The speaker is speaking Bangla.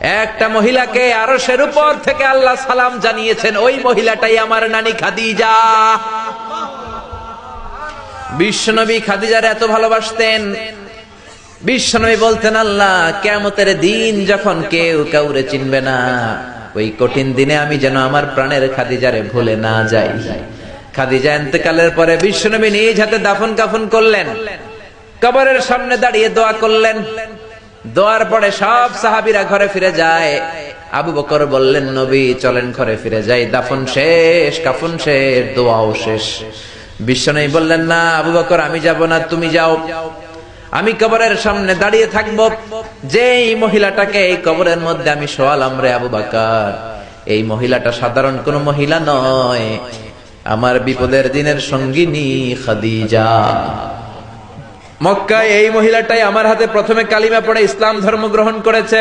একটা মহিলাকে আরশের উপর থেকে আল্লাহ সালাম জানিয়েছেন, ওই মহিলাটাই আমার নানি খাদিজা। বিশ্বনবী খাদিজার এত ভালোবাসতেন, বিশ্বনবী বলতেন, আল্লাহ কিয়ামতের দিন যখন কেউ কাউরে চিনবে না, ওই কঠিন দিনে আমি যেন আমার প্রাণের খাদিজারে ভুলে না যাই। খাদিজা ইন্তেকালের পরে বিশ্বনবী নিজ হাতে দাফন কাফন করলেন, কবরের সামনে দাঁড়িয়ে দোয়া করলেন। দোয়ার পরে সব সাহাবীরা ঘরে ফিরে যায়। আবু বকর বললেন, নবী চলেন ঘরে ফিরে যাই, দাফন শেষ, কাফন শেষ, দোয়াও শেষ। বিশ্বনবী বললেন, না আবু বকর, আমি যাব না, তুমি যাও, আমি কবরের সামনে দাঁড়িয়ে থাকবো। যেই মহিলাটাকে এই কবরের মধ্যে আমি শোয়ালাম রে আবু বকর, এই মহিলাটা সাধারণ কোন মহিলা নয়, আমার বিপদের দিনের সঙ্গিনী খাদিজা। মক্কায় এই মহিলাটাই আমার হাতে প্রথমে কালিমা পড়ে ইসলাম ধর্ম গ্রহণ করেছে।